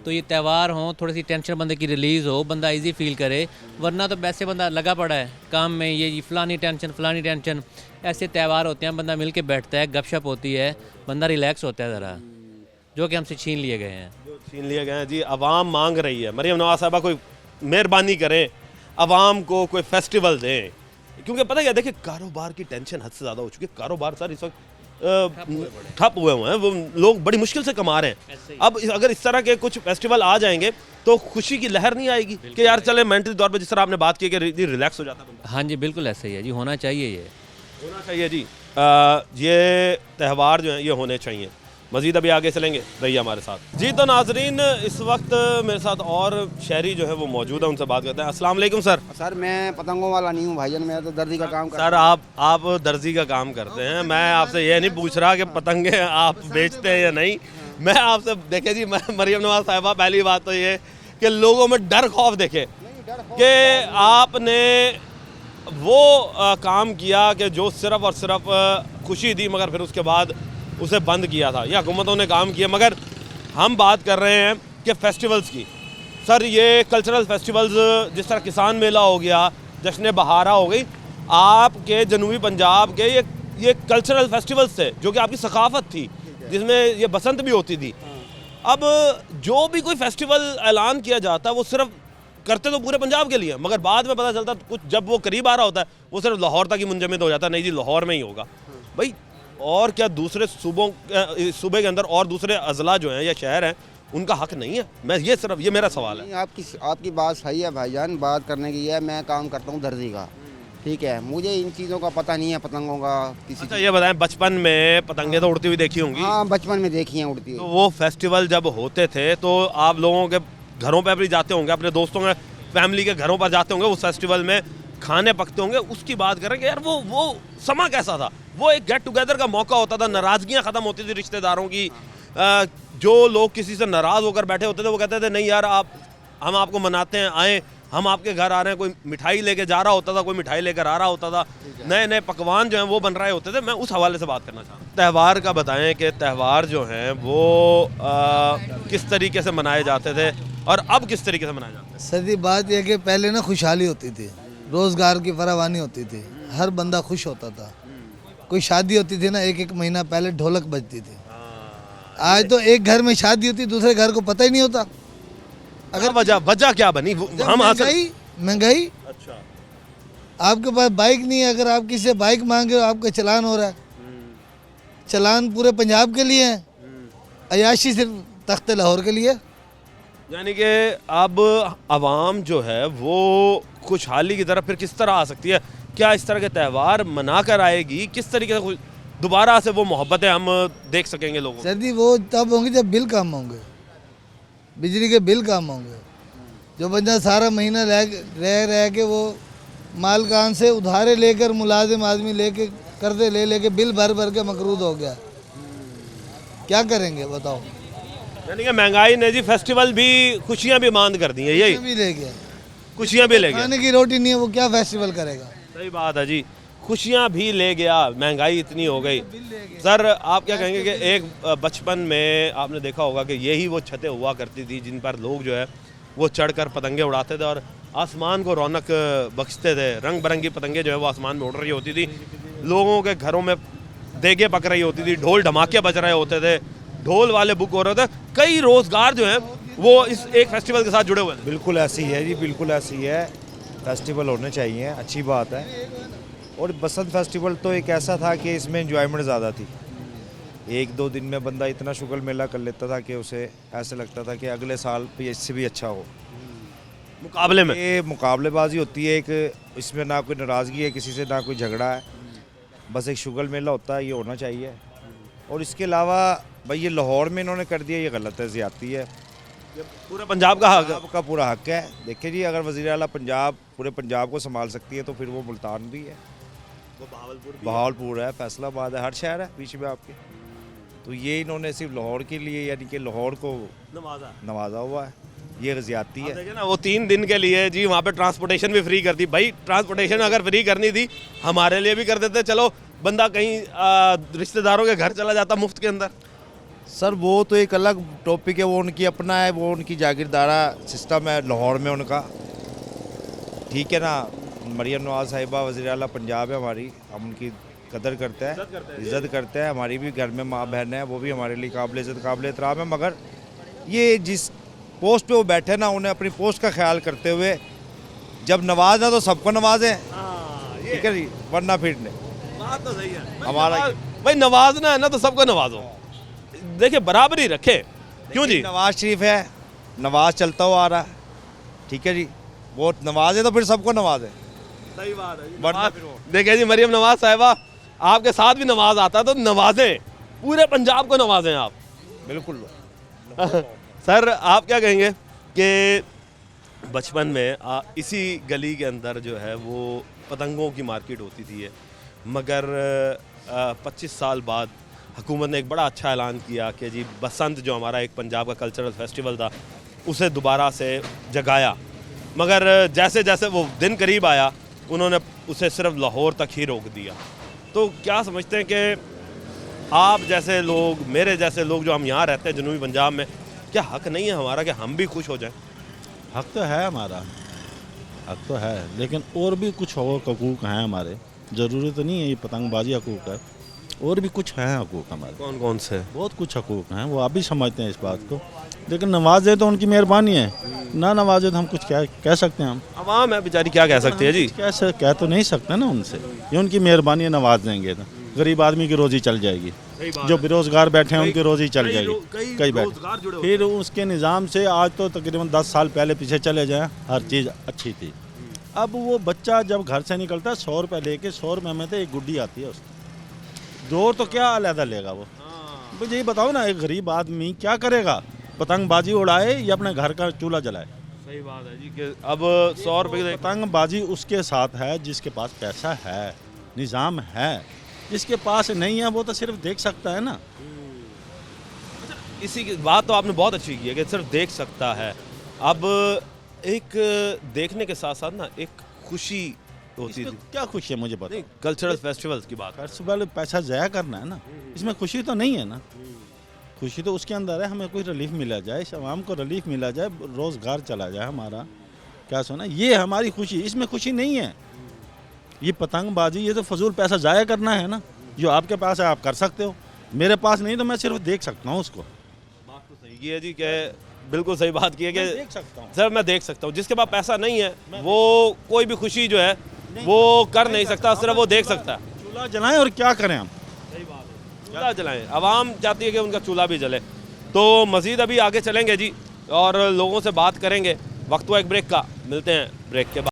तो ये त्यौहार हो, थोड़ी सी टेंशन बंदे की रिलीज़ हो, बंदा इजी फील करे, वरना तो वैसे बंदा लगा पड़ा है काम में, ये फलानी टेंशन। ऐसे त्यौहार होते हैं, बंदा मिल के बैठता है, गपशप होती है, बंदा रिलैक्स होता है ज़रा, जो कि हमसे छीन लिए गए हैं।
जी आवाम मांग रही है, मरियम नवाज़ साहबा कोई मेहरबानी करें, आवाम को कोई फेस्टिवल दें, क्योंकि पता क्या, देखिए कारोबार की टेंशन हद से ज़्यादा हो चुकी है। कारोबार सर इस वक्त ठप हुए हैं, वो लोग बड़ी मुश्किल से कमा रहे हैं। अब अगर इस तरह के कुछ फेस्टिवल आ जाएंगे तो खुशी की लहर नहीं आएगी कि यार चले मेंटली तौर पे, जिस तरह आपने बात की कि रिलैक्स हो जाता है।
हाँ जी बिल्कुल ऐसा ही है जी, होना चाहिए, ये
होना चाहिए जी। ये त्यौहार जो हैं ये होने चाहिए। मज़ीद अभी आगे चलेंगे, रहिए हमारे साथ जी। तो नाजरीन इस वक्त मेरे साथ और शहरी जो है वो मौजूद है, उनसे बात करते हैं। अस्सलाम वालेकुम सर।
सर मैं पतंगों वाला नहीं हूँ भाईजान, मैं तो दर्जी का काम करता
सर आप दर्जी का काम करते हैं, मैं आपसे ये नहीं पूछ रहा कि पतंगे आप बेचते हैं या नहीं। मैं आपसे देखे जी, मैं मरियम नवाज़ साहिबा, पहली बात तो ये कि लोगों में डर खौफ देखे कि आपने वो काम किया कि जो सिर्फ और सिर्फ खुशी दी, मगर फिर उसके बाद उसे बंद किया था। ये हुकूमतों ने काम किया। मगर हम बात कर रहे हैं कि फेस्टिवल्स की। सर, ये कल्चरल फेस्टिवल्स जिस तरह किसान मेला हो गया, जश्न बहारा हो गई, आपके जनूबी पंजाब के ये कल्चरल फेस्टिवल्स थे जो कि आपकी सकाफत थी, जिसमें ये बसंत भी होती थी। अब जो भी कोई फेस्टिवल ऐलान किया जाता वो सिर्फ करते तो पूरे पंजाब के लिए, मगर बाद में पता चलता कुछ जब वो करीब आ रहा होता है वो सिर्फ लाहौर तक ही मुंजमद हो जाता है। नहीं जी, लाहौर में ही होगा भाई। और क्या दूसरे सूबे के अंदर और दूसरे अजला जो हैं या शहर हैं उनका हक नहीं है? ये मेरा सवाल है।
आपकी बात सही है भाईजान, बात करने की है। मैं काम करता हूँ दर्जी का, ठीक है, मुझे इन चीज़ों का पता नहीं है, पतंगों का किसी।
अच्छा, ये बताएं, बचपन में पतंगे तो उड़ती हुई देखी होंगी?
हाँ, बचपन में देखी हैं उड़ती हुई।
तो वो फेस्टिवल जब होते थे तो आप लोगों के घरों पर भी जाते होंगे, अपने दोस्तों के फैमिली के घरों पर जाते होंगे, उस फेस्टिवल में खाने पकते होंगे। उसकी बात करें कि यार वो समा कैसा था? वो एक गेट टुगेदर का मौका होता था, नाराज़गियाँ ख़त्म होती थी रिश्तेदारों की। जो लोग किसी से नाराज़ होकर बैठे होते थे वो कहते थे नहीं यार, हम आपको मनाते हैं, आए, हम आपके घर आ रहे हैं। कोई मिठाई लेके जा रहा होता था, कोई मिठाई लेकर आ रहा होता था, नए नए पकवान जो हैं वो बन रहे होते थे। मैं उस हवाले से बात करना चाहता हूँ। त्यौहार का बताएं कि त्यौहार जो हैं वो किस तरीके से मनाए जाते थे और अब किस तरीके से मनाए जाते हैं?
सदी बात यह कि पहले ना खुशहाली होती थी, रोज़गार की फरावानी होती थी, हर बंदा खुश होता था। कोई शादी होती थी ना, एक महीना पहले ढोलक बजती थी। आज तो एक घर में शादी होती, दूसरे घर को पता ही नहीं होता।
अगर वजह क्या बनी? हम
महंगाई। अच्छा, आपके पास बाइक नहीं है, अगर आप किसी से बाइक मांगे हो आपका चलान हो रहा है। चलान पूरे पंजाब के लिए है, अयाशी सिर्फ तख्त लाहौर के लिए।
यानी कि अब आवाम जो है वो खुशहाली की तरफ फिर किस तरह आ सकती है? क्या इस तरह के त्यौहार मना कर आएगी? किस तरीके से दोबारा से वो मोहब्बतें हम देख सकेंगे लोगों?
सर्दी वो तब होंगे जब बिल कम होंगे, बिजली के बिल कम होंगे। जो बंदा सारा महीना रह के वो मालकान से उधारे लेकर, मुलाजिम आदमी लेके, कर्जे लेके बिल भर के मकरूद हो गया, क्या करेंगे बताओ?
यानी कि महंगाई ने जी फेस्टिवल भी, खुशियाँ भी मांद कर दी है। यही
भी ले गया,
खुशियाँ भी ले गया।
खाने की रोटी नहीं है, वो क्या फेस्टिवल करेगा?
सही बात है जी, खुशियाँ भी ले गया, महंगाई इतनी हो गई। सर, आप क्या कहेंगे कि एक बचपन में आपने देखा होगा कि यही वो छतें हुआ करती थी जिन पर लोग जो है वो चढ़कर पतंगे उड़ाते थे और आसमान को रौनक बख्शते थे। रंग बिरंगी पतंगे जो है वो आसमान में उड़ रही होती थी, लोगों के घरों में देगे पक रही होती थी, ढोल धमाके बज रहे होते थे, ढोल वाले बुक हो रहे थे। कई रोज़गार जो हैं वो इस एक फेस्टिवल के साथ जुड़े हुए हैं।
बिल्कुल ऐसी है जी, बिल्कुल ऐसी है। फेस्टिवल होने चाहिए, अच्छी बात है। और बसंत फेस्टिवल तो एक ऐसा था कि इसमें एंजॉयमेंट ज़्यादा थी। एक दो दिन में बंदा इतना शुगल मेला कर लेता था कि उसे ऐसे लगता था कि अगले साल भी इससे भी अच्छा हो।
मुकाबले में
ये मुकाबलेबाजी होती है एक, इसमें ना कोई नाराज़गी है किसी से, ना कोई झगड़ा है, बस एक शुगल मेला होता है, ये होना चाहिए। और इसके अलावा भाई ये लाहौर में इन्होंने कर दिया, ये गलत है, ज़्यादती है।
पूरे पंजाब का हक
का पूरा हक है। देखिए जी, अगर वज़ीर आला पंजाब पूरे पंजाब को संभाल सकती है तो फिर वो मुल्तान भी है, वो बहावलपुर है, फैसलाबाद है, हर शहर है बीच में आपके। तो ये इन्होंने सिर्फ लाहौर के लिए, यानी कि लाहौर को नवाजा हुआ है, ये ज़्यादती है।
देखिए ना, वो 3 दिन के लिए जी वहाँ पे ट्रांसपोर्टेशन भी फ्री कर दी। भाई ट्रांसपोर्टेशन अगर फ्री करनी थी हमारे लिए भी कर देते, चलो बंदा कहीं रिश्तेदारों के घर चला जाता मुफ्त के अंदर।
सर वो तो एक अलग टॉपिक है, वो उनकी अपना है, वो उनकी जागीरदारा सिस्टम है लाहौर में उनका, ठीक है ना। मरियम नवाज़ साहिबा वज़ीर आला पंजाब है हमारी, हम उनकी कदर करते हैं, इज़्ज़त करते हैं। हमारी भी घर में माँ बहन है, वो भी हमारे लिए काबिल इज़्ज़त काबिल एहतराम है। मगर ये जिस पोस्ट पे वो बैठे ना, उन्हें अपनी पोस्ट का ख्याल करते हुए जब नवाजना तो सबको नवाजें, ठीक है जी, वरना फिर नहीं।
बात तो सही है
हमारा
भाई, नवाजना है ना तो सबको नवाजो, देखिए बराबरी रखे। क्यों जी?
नवाज शरीफ है, नवाज चलता हुआ आ रहा है, ठीक है जी, वो नवाजे तो फिर सबको नवाजे।
सही बात है। देखिए जी, मरियम नवाज साहिबा आपके साथ भी नमाज आता है तो नवाजें, पूरे पंजाब को नवाजें आप।
बिल्कुल।
सर, आप क्या कहेंगे कि बचपन में इसी गली के अंदर जो है वो पतंगों की मार्केट होती थी, मगर 25 साल बाद हुकूमत ने एक बड़ा अच्छा ऐलान किया कि जी बसंत जो हमारा एक पंजाब का कल्चरल फेस्टिवल था उसे दोबारा से जगाया। मगर जैसे जैसे वो दिन करीब आया उन्होंने उसे सिर्फ लाहौर तक ही रोक दिया। तो क्या समझते हैं कि आप जैसे लोग, मेरे जैसे लोग जो हम यहाँ रहते हैं जनूबी पंजाब में, क्या हक नहीं है हमारा कि हम भी खुश हो जाएं?
हक तो है हमारा, हक तो है, लेकिन और भी कुछ हकूक़ हैं हमारे। ज़रूरी तो नहीं है ये पतंगबाजी हकूक़ है, और भी कुछ हैं हकूक़ हमारे।
कौन कौन से?
बहुत कुछ हकूक़ हैं, वो आप भी समझते हैं इस बात को, लेकिन नवाजे तो उनकी मेहरबानी है, ना नवाजे तो हम कुछ कह सकते हैं। हम
आवाम है बेचारी, क्या कह सकती है जी?
कह तो नहीं सकते ना उनसे, ये उनकी मेहरबानी है, नवाज देंगे तो गरीब आदमी की रोज़ी चल जाएगी, जो बेरोज़गार बैठे हैं उनकी रोज़ी चल जाएगी। कई बैठे फिर उसके निज़ाम से आज तो तकरीबन 10 साल पहले पीछे चले जाएँ, हर चीज़ अच्छी थी। अब वो बच्चा जब घर से निकलता है 100 रुपये लेके, 100 रुपये में तो एक गुड्डी आती है उसकी, दौर तो क्या अलहदा लेगा वो। मुझे ये बताओ ना, एक गरीब आदमी क्या करेगा? पतंगबाजी उड़ाए या अपने घर का चूल्हा जलाए?
सही बात है जी कि अब 100 रुपये
पतंगबाजी उसके साथ है जिसके पास पैसा है, निज़ाम है। जिसके पास नहीं है वो तो सिर्फ देख सकता है ना।
इसी की बात तो आपने बहुत अच्छी की है कि सिर्फ देख सकता है। अब एक देखने के साथ साथ ना एक खुशी होती थी।
क्या खुशी है मुझे पता
नहीं, कल्चरल फेस्टिवल्स की बात।
फेस्टिवल पैसा ज़ाया करना है ना, इसमें खुशी तो नहीं है ना। खुशी तो उसके अंदर है, हमें कोई रिलीफ मिला जाए, इस आवाम को रिलीफ मिला जाए, रोज़गार चला जाए हमारा, क्या सुना, ये हमारी खुशी। इसमें खुशी नहीं है। ये पतंगबाजी, ये तो फजूल पैसा ज़ाया करना है ना। जो आपके पास है आप कर सकते हो, मेरे पास नहीं तो मैं सिर्फ देख सकता हूँ उसको।
बात तो सही है जी, कि बिल्कुल सही बात की है कि
देख सकता हूँ,
सर मैं देख सकता हूँ। जिसके पास पैसा नहीं है वो कोई भी खुशी जो है वो कर नहीं सकता, सिर्फ वो देख सकता है।
चूल्हा जलाएं और क्या करें हम?
सही बात है, चूल्हा जलाएं। आवाम चाहती है कि उनका चूल्हा भी जले। तो मज़ीद अभी आगे चलेंगे जी और लोगों से बात करेंगे। वक्त हुआ एक ब्रेक का, मिलते हैं ब्रेक के बाद।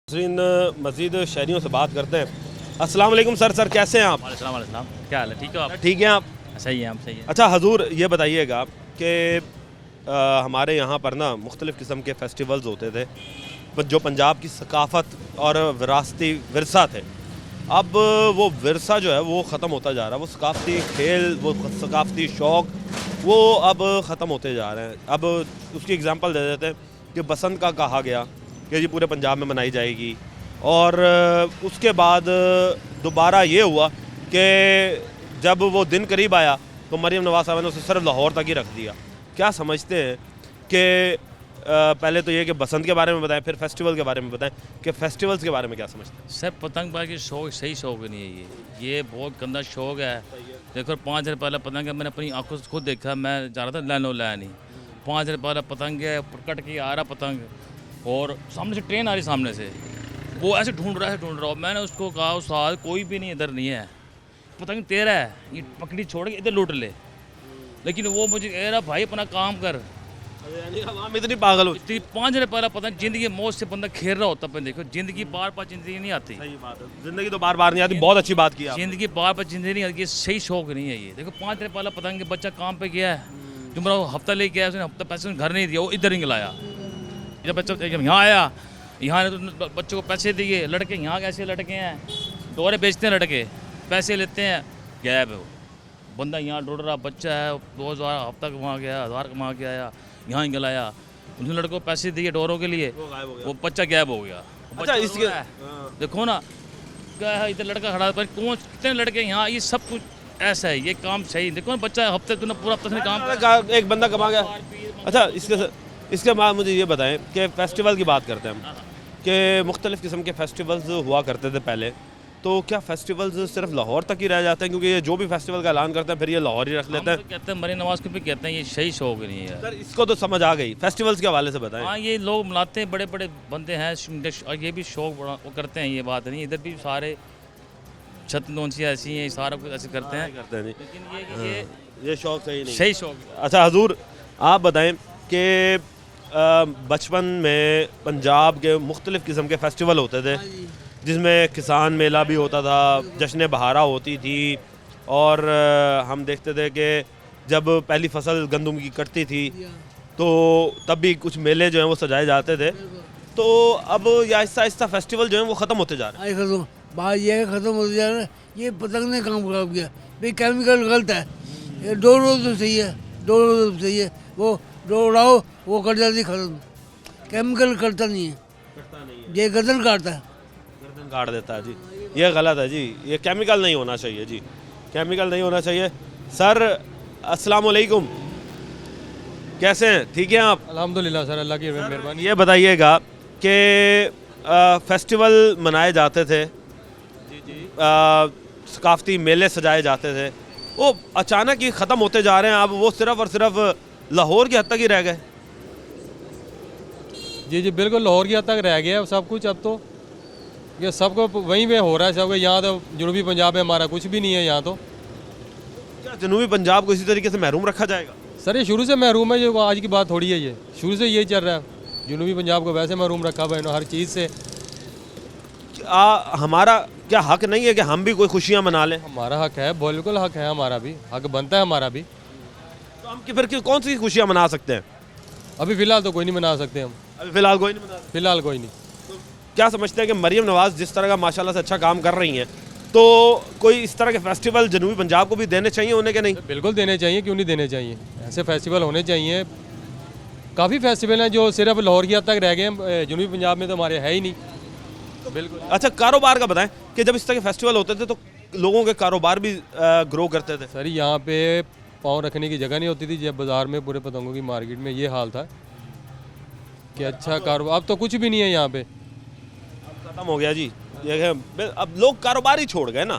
मज़ीद शहरियों से बात करते हैं। अस्सलाम वालेकुम सर। सर कैसे हैं आप?
वालेकुम सलाम, क्या हाल है? ठीक हो आप?
ठीक हैं आप?
सही है, हम सही है।
अच्छा हजूर, ये बताइएगा कि हमारे यहाँ पर ना मुख्तलिफ़ किस्म के फेस्टिवल्स होते थे जो पंजाब की सकाफ़त और विरासती विरसा थे। अब वो विरसा जो है वो ख़त्म होता जा रहा है। वो सकाफ़ती खेल, वो सकाफ़ती शौक़ वो अब ख़त्म होते जा रहे हैं। अब उसकी एग्ज़ाम्पल दे देते हैं कि बसंत का कहा गया कि जी पूरे पंजाब में मनाई जाएगी, और उसके बाद दोबारा ये हुआ कि जब वो दिन करीब आया तो मरीम नवाज़ साहब ने उसे सिर्फ लाहौर तक ही रख दिया। क्या समझते हैं कि पहले तो ये कि बसंत के बारे में बताएं, फिर फेस्टिवल के बारे में बताएं कि फेस्टिवल्स के बारे में क्या समझते हैं?
सर पतंगबाजी शौक सही शौक नहीं है, ये बहुत गंदा शौक है। देखो 5 दिन पहले पतंग है, मैंने अपनी आंखों से खुद देखा। मैं जा रहा था लानो लाया नहीं, 5 दिन पहले पतंग है, कट के आ रहा पतंग, और सामने से ट्रेन आ रही, सामने से वो ऐसे ढूंढ रहा है। मैंने उसको कहा उस्ताद कोई भी नहीं, इधर नहीं है, पतंग तेरा है, ये पकड़ी छोड़ के इधर लूट ले। लेकिन वो मुझे कह रहा भाई अपना काम कर।
हम इतनी पागल हो।
5 दिन पहले पता नहीं, जिंदगी मौत से बंदा खेल रहा होता। देखो जिंदगी बार बार जिंदगी नहीं आती।
सही बात है, जिंदगी तो बार बार नहीं आती। बहुत अच्छी बात की आपने।
जिंदगी बार बार जिंदगी नहीं आती, ये सही शौक नहीं है। ये देखो 5 दिन पहले पतंग के बच्चा काम पे गया है, जो मेरा हफ्ता लेके आया, उसने हफ्ता पैसे घर नहीं दिया, वो इधर ही लाया। जब बच्चा यहाँ आया, यहाँ तो बच्चों को पैसे दिए, लड़के यहाँ कैसे लड़के हैं, डोरे बेचते हैं लड़के, पैसे लेते हैं, गैब है वो बंदा। यहाँ ढूंढ रहा बच्चा है, 2000 हफ्ता कमा गया, 1000 कमा के आया, यहाँ ही गलाया, उन्होंने लड़कों को पैसे दिए डोरों के लिए, वो बच्चा गैब हो गया।
अच्छा इसके
देखो ना क्या है, इधर लड़का खड़ा पर कौन, कितने लड़के यहाँ, ये सब कुछ ऐसा है, ये काम सही। देखो ना बच्चा हफ्ते तूने पूरा हफ्ता काम,
एक बंदा कमा गया। अच्छा इसके बाद मुझे ये बताएं कि फ़ेस्टिवल की बात करते हैं हम, कि मुख्तलिफ़ किस्म के फेस्टिवल्स हुआ करते थे पहले। तो क्या फेस्टिवल्स सिर्फ लाहौर तक ही रह जाते हैं? क्योंकि ये जो भी फेस्टिवल का ऐलान करते हैं फिर ये लाहौर ही रख लेते हैं।
कहते हैं मरीम नवाज़ को भी कहते हैं, ये सही शौक नहीं है
सर। इसको तो समझ आ गई, फेस्टिवल्स के हवाले से बताएं।
हाँ, ये लोग मनाते हैं, बड़े बड़े बंदे हैं और ये भी शौक बड़ा वो करते हैं, ये बात नहीं। इधर भी सारे छतनोंसी ऐसी हैं, सारा कुछ ऐसे करते हैं,
लेकिन ये शौक सही नहीं,
सही शौक।
अच्छा हजूर आप बताएं कि बचपन में पंजाब के मुख्तलिफ़ किस्म के फेस्टिवल होते थे, जिसमें किसान मेला भी होता था, जश्न बहारा होती थी, और हम देखते थे कि जब पहली फसल गंदम की कटती थी तो तब भी कुछ मेले जो हैं वो सजाए जाते थे। तो अब ये आहिस्ता आहिस्ता फेस्टिवल जो हैं वो ख़त्म होते जा रहे हैं।
खत्म बात ये है, ख़त्म होते जा रहा है। ये पतंग ने काम खराब किया भाई, केमिकल गलत है। ये डोरो तो सही है, दो चाहिए, वो दो उड़ाओ वो कर जाती खत्म। केमिकल करता नहीं है, ये गर्दन काटता है।
गर्दन काट देता है जी, ये गलत है जी, ये केमिकल नहीं होना चाहिए जी, केमिकल नहीं होना चाहिए। सर अस्सलाम वालेकुम, कैसे हैं? ठीक हैं आप?
अल्हम्दुलिल्लाह सर, अल्लाह की मेहरबानी।
ये बताइएगा कि फेस्टिवल मनाए जाते थे, सकाफती मेले सजाए जाते थे, वो अचानक ही ख़त्म होते जा रहे हैं। अब वो सिर्फ़ और सिर्फ लाहौर की हद तक ही रह गए।
जी जी बिल्कुल, लाहौर की हद तक रह गया सब कुछ। अब तो ये सबको वहीं पे हो रहा है सबको। यहाँ तो जनूबी पंजाब में हमारा कुछ भी नहीं है। यहाँ तो
क्या जनूबी पंजाब को इसी तरीके से महरूम रखा जाएगा?
सर ये शुरू से महरूम है, ये आज की बात थोड़ी है, ये शुरू से यही चल रहा है। जनूबी पंजाब को वैसे महरूम रखा हुआ है हर चीज़ से।
हमारा क्या हक नहीं है कि हम भी कोई खुशियाँ मना लें?
हमारा हक है, बिल्कुल हक है, हमारा भी हक बनता है हमारा भी।
तो हम फिर कौन सी खुशियाँ मना सकते हैं?
अभी फ़िलहाल तो कोई नहीं मना सकते हम।
अभी फ़िलहाल कोई नहीं मना सकते?
फ़िलहाल कोई नहीं।
तो क्या समझते हैं कि मरीम नवाज़ जिस तरह का माशाल्लाह से अच्छा काम कर रही हैं, तो कोई इस तरह के फेस्टिवल जनूबी पंजाब को भी देने चाहिए उन्हें कि नहीं?
बिल्कुल देने चाहिए, क्यों नहीं देने चाहिए। ऐसे फेस्टिवल होने चाहिए। काफ़ी फेस्टिवल हैं जो सिर्फ लाहौर की हद तक रह गए हैं, जनूबी पंजाब में तो हमारे है ही नहीं। बिल्कुल।
अच्छा, कारोबार का बताएं कि जब इस तरह के फेस्टिवल होते थे तो लोगों के कारोबार भी ग्रो करते थे।
सर यहाँ पे पाँव रखने की जगह नहीं होती थी। जब बाज़ार में पूरे पतंगों की मार्केट में ये हाल था कि अच्छा कारोबार, अब तो कुछ भी नहीं है यहाँ पे,
ख़त्म हो गया जी। ये अब लोग कारोबार ही छोड़ गए ना,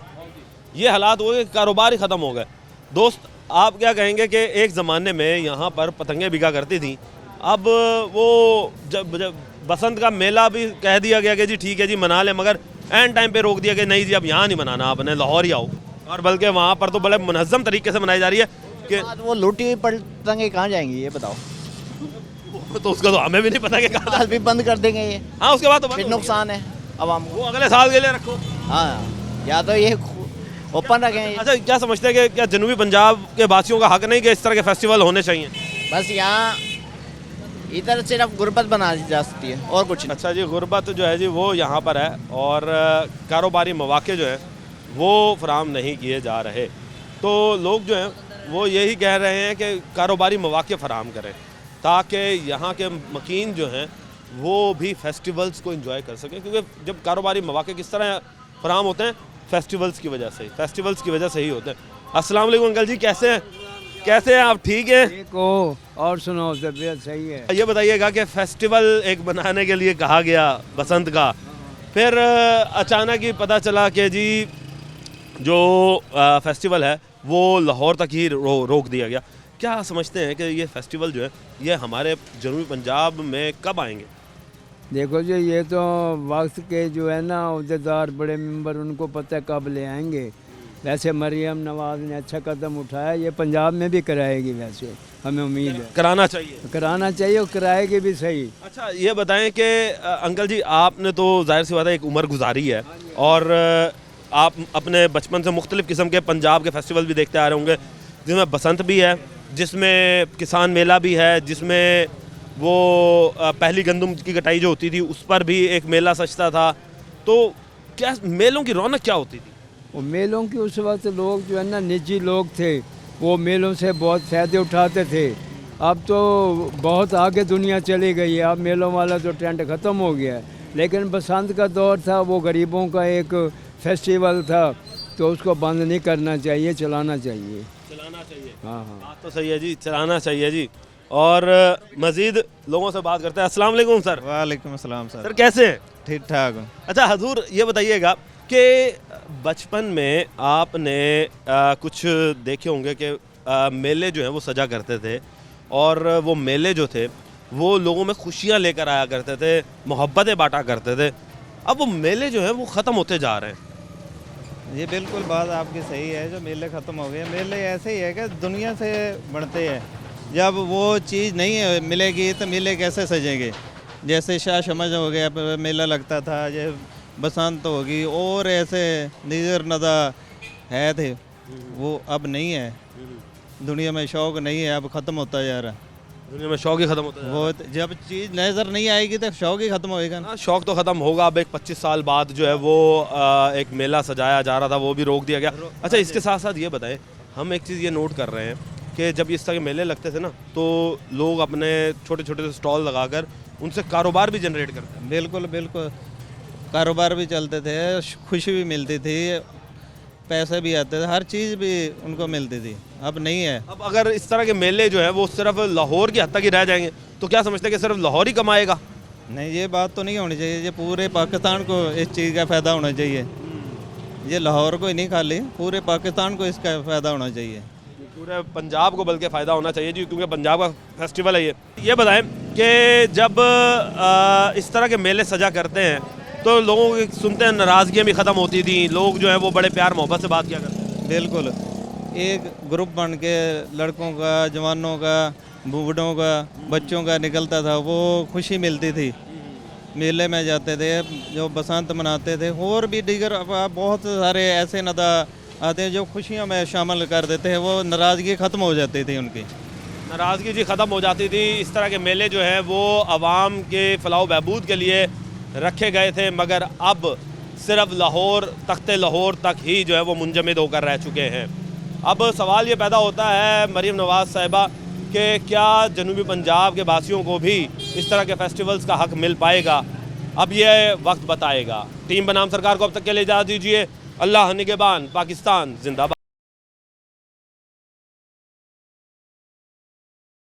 ये हालात हो गए, कारोबार ही ख़त्म हो गए। दोस्त आप क्या कहेंगे कि एक ज़माने में यहाँ पर पतंगें बिका करती थी, अब वो जब बसंत का मेला भी कह दिया गया कि जी ठीक है जी मना लें, मगर एंड टाइम पे रोक दिया कि नहीं जी अब यहाँ नहीं मनाना, आपने लाहौर ही आओ। और बल्कि वहाँ पर तो बड़े मुनज़्ज़म तरीके से मनाई जा रही है कि
वो लूटी हुई पतंगें कहाँ जाएंगी ये बताओ?
तो उसका तो हमें भी नहीं पता कि कहाँ
भी बंद कर देंगे ये।
हाँ, उसके बाद तो
फिर नुकसान है आवाम को।
वो अगले साल के लिए रखो।
हाँ, या तो ये ओपन रखें।
अच्छा, क्या समझते हैं कि क्या जनूबी पंजाब के वासियों का हक नहीं कि इस तरह के फेस्टिवल होने चाहिए?
बस यहाँ इधर सिर्फ गुर्बत बना दी जा सकती है और कुछ नहीं।
अच्छा जी, गुर्बत जो है जी वो यहाँ पर है और कारोबारी मौके जो हैं वो फराहम नहीं किए जा रहे। तो लोग जो हैं वो यही कह रहे हैं कि कारोबारी मौके फराहम करें ताकि यहाँ के मकीन जो हैं वो भी फेस्टिवल्स को एंजॉय कर सकें, क्योंकि जब कारोबारी मौके किस तरह फराहम होते हैं फेस्टिवल्स की वजह से ही होते हैं। अस्सलाम वालेकुम अंकल जी, कैसे हैं आप? ठीक है?
ठीक हो? और सुनो, तबीयत सही है?
ये बताइएगा कि फेस्टिवल एक बनाने के लिए कहा गया बसंत का, फिर अचानक ही पता चला कि जी जो फेस्टिवल है वो लाहौर तक ही रोक दिया गया। क्या समझते हैं कि ये फेस्टिवल जो है ये हमारे जनूबी पंजाब में कब आएंगे?
देखो जी, ये तो वक्त के जो है ना अहदेदार बड़े मेंबर उनको पता है कब ले आएंगे। वैसे मरियम नवाज़ ने अच्छा कदम उठाया, ये पंजाब में भी कराएगी, वैसे हमें उम्मीद है।
कराना चाहिए
और कराएगी भी सही।
अच्छा, ये बताएं कि अंकल जी आपने तो जाहिर सी बात है एक उम्र गुजारी है और आप अपने बचपन से मुख्तलिफ़ किस्म के पंजाब के फेस्टिवल भी देखते आ रहे होंगे, जिसमें बसंत भी है, जिसमें किसान मेला भी है, जिसमें वो पहली गंदम की कटाई जो होती थी उस पर भी एक मेला सजता था। तो क्या मेलों की रौनक क्या होती थी?
वो मेलों की उस वक्त लोग जो है ना निजी लोग थे, वो मेलों से बहुत फ़ायदे उठाते थे। अब तो बहुत आगे दुनिया चली गई है, अब मेलों वाला तो ट्रेंड ख़त्म हो गया है। लेकिन बसंत का दौर था, वो गरीबों का एक फेस्टिवल था, तो उसको बंद नहीं करना चाहिए, चलाना चाहिए। हाँ,
बात तो सही है जी, चलाना चाहिए जी। और मज़ीद लोगों से बात करते हैं। अस्सलाम वालेकुम सर।
वालेकुम अस्सलाम सर।
सर कैसे हैं?
ठीक ठाक।
अच्छा हजूर, ये बताइएगा कि बचपन में आपने कुछ देखे होंगे कि मेले जो हैं वो सजा करते थे और वो मेले जो थे वो लोगों में खुशियाँ लेकर आया करते थे, मोहब्बतें बांटा करते थे। अब वो मेले जो हैं वो ख़त्म होते जा रहे हैं।
ये बिल्कुल बात आपकी सही है, जो मेले ख़त्म हो गए। मेले ऐसे ही है कि दुनिया से बढ़ते हैं, जब वो चीज़ नहीं मिलेगी तो मेले कैसे सजेंगे। जैसे शाह शमज हो गया, मेला लगता था, ये बसंत होगी और ऐसे नीजर नदा है थे, वो अब नहीं है। दुनिया में शौक़ नहीं है, अब ख़त्म होता जा रहा है।
दुनिया में शौक़ ही ख़त्म होता है।
वो जब चीज़ नज़र नहीं आएगी तो शौक़ ही ख़त्म होएगा ना।
शौक़ तो ख़त्म होगा। अब एक 25 साल बाद जो है वो एक मेला सजाया जा रहा था, वो भी रोक दिया गया। अच्छा, इसके साथ साथ ये बताएं, हम एक चीज़ ये नोट कर रहे हैं कि जब इस तरह के मेले लगते थे ना तो लोग अपने छोटे छोटे स्टॉल लगाकर उनसे कारोबार भी जनरेट करते हैं।
बिल्कुल बिल्कुल, कारोबार भी चलते थे, खुशी भी मिलती थी, पैसे भी आते थे, हर चीज़ भी उनको मिलती थी। अब नहीं है।
अब अगर इस तरह के मेले जो है वो सिर्फ लाहौर की हद तक ही रह जाएंगे तो क्या समझते हैं कि सिर्फ लाहौर ही कमाएगा?
नहीं, ये बात तो नहीं होनी चाहिए। ये पूरे पाकिस्तान को इस चीज़ का फ़ायदा होना चाहिए। ये लाहौर को ही नहीं, खाली पूरे पाकिस्तान को इसका फ़ायदा होना चाहिए।
पूरे पंजाब को बल्कि फ़ायदा होना चाहिए जी, क्योंकि पंजाब का फेस्टिवल है ये बताएं कि जब इस तरह के मेले सजा करते हैं तो लोगों की सुनते हैं नाराज़गियाँ भी ख़त्म होती थी, लोग जो है वो बड़े प्यार मोहब्बत से बात किया करते हैं।
बिल्कुल, एक ग्रुप बन के लड़कों का, जवानों का, बूढ़ों का, बच्चों का निकलता था, वो खुशी मिलती थी। मेले में जाते थे, जो बसंत मनाते थे, और भी दीगर बहुत सारे ऐसे नदा आते हैं जो खुशियों में शामिल कर देते हैं, वो नाराज़गी ख़त्म हो जाती थी उनकी।
नाराज़गी जी ख़त्म हो जाती थी। इस तरह के मेले जो हैं वो आवाम के फ़लाह बहबूद के लिए रखे गए थे, मगर अब सिर्फ लाहौर, तख्ते लाहौर तक ही जो है वो मुंजमद होकर रह चुके हैं। अब सवाल ये पैदा होता है मरीम नवाज़ साहिबा कि क्या जनूबी पंजाब के वासियों को भी इस तरह के फेस्टिवल्स का हक़ मिल पाएगा? अब ये वक्त बताएगा। टीम बनाम सरकार को अब तक के लिए इजाज़त दीजिए। अल्लाह निगहबान, पाकिस्तान जिंदाबाद।